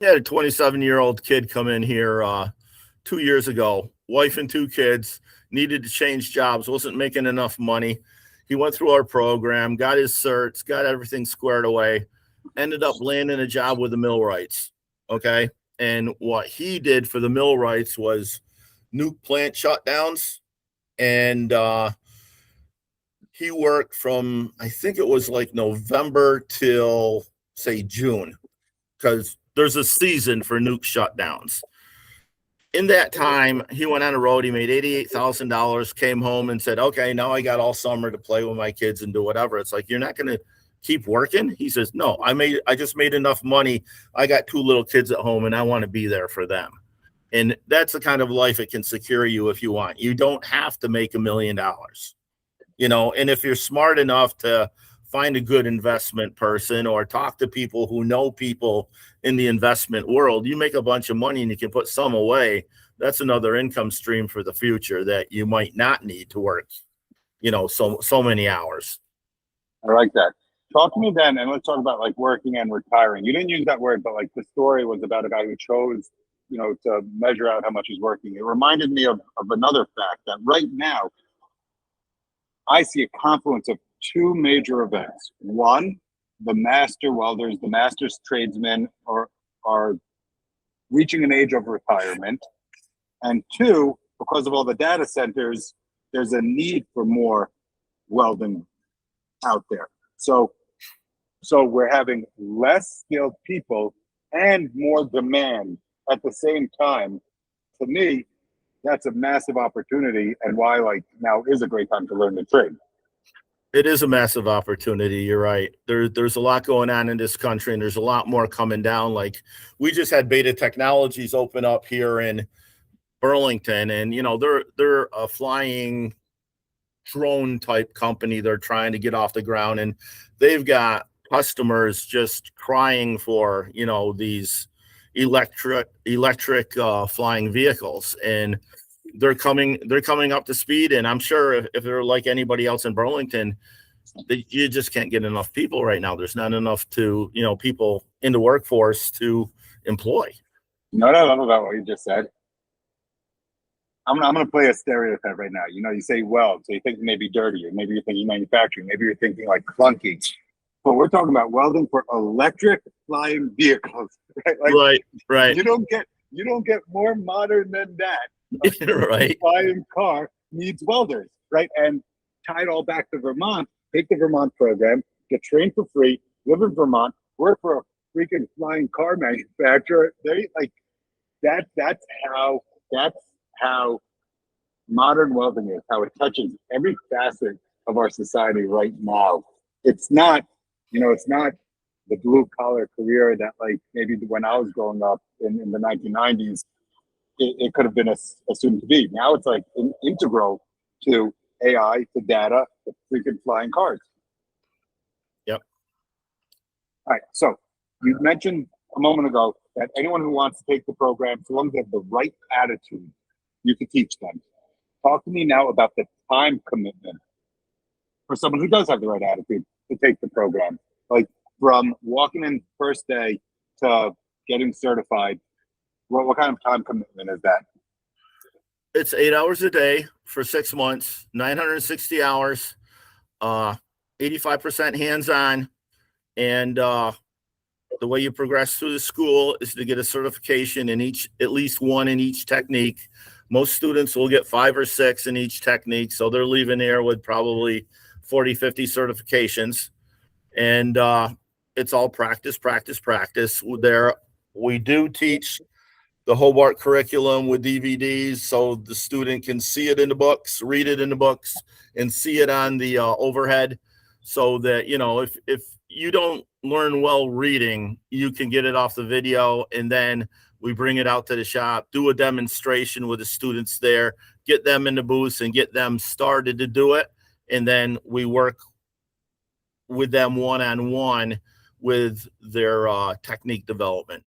He had a 27-year-old kid come in here 2 years ago, wife and two kids, needed to change jobs, wasn't making enough money. He went through our program, got his certs, got everything squared away, ended up landing a job with the millwrights. Okay. And what he did for the millwrights was nuke plant shutdowns. And he worked from, I think it was like November till, say, June, because there's a season for nuke shutdowns. In that time, he went on the road. He made $88,000, came home and said, okay, now I got all summer to play with my kids and do whatever. It's like, you're not going to keep working? He says, no, I just made enough money. I got two little kids at home and I want to be there for them. And that's the kind of life it can secure you if you want. You don't have to make $1 million, and if you're smart enough to find a good investment person or talk to people who know people in the investment world, you make a bunch of money and you can put some away. That's another income stream for the future that you might not need to work, so many hours. I like that. Talk to me then, and let's talk about like working and retiring. You didn't use that word, but like the story was about a guy who chose, to measure out how much he's working. It reminded me of another fact that right now I see a confluence of two major events. One, the master welders, the master's tradesmen are reaching an age of retirement. And two, because of all the data centers, there's a need for more welding out there. So we're having less skilled people and more demand at the same time. To me, that's a massive opportunity, and why like now is a great time to learn the trade. It is a massive opportunity. You're right. There's a lot going on in this country, and there's a lot more coming down. Like, we just had Beta Technologies open up here in Burlington, and they're a flying drone type company. They're trying to get off the ground, and they've got customers just crying for these electric flying vehicles, and they're coming up to speed. And I'm sure if they're like anybody else in Burlington, you just can't get enough people right now. There's not enough people in the workforce to employ. What I love about what you just said, I'm going to play a stereotype right now. You say weld, so you think maybe dirty, or maybe you're thinking manufacturing, maybe you're thinking like clunky. But we're talking about welding for electric flying vehicles, right? Like, right. You don't get more modern than that. Right. A flying car needs welders, right? And tie it all back to Vermont. Take the Vermont program, get trained for free, live in Vermont, work for a freaking flying car manufacturer. That's how modern welding is. How it touches every facet of our society right now. It's not the blue collar career that like maybe when I was growing up in the 1990s, it could have been assumed to be. Now it's like integral to AI, to data, to freaking flying cars. Yep. All right. So you mentioned a moment ago that anyone who wants to take the program, so long as they have the right attitude, you can teach them. Talk to me now about the time commitment for someone who does have the right attitude to take the program. Like from walking in first day to getting certified, what kind of time commitment is that? It's 8 hours a day for 6 months, 960 hours, 85% hands-on. And the way you progress through the school is to get a certification in at least one in each technique. Most students will get 5 or 6 in each technique. So they're leaving there with probably 40, 50 certifications. And it's all practice. There, we do teach the Hobart curriculum with DVDs, so the student can see it in the books, read it in the books, and see it on the overhead, so that if you don't learn well reading, you can get it off the video, and then we bring it out to the shop, do a demonstration with the students there, get them in the booth and get them started to do it, and then we work with them one-on-one with their technique development.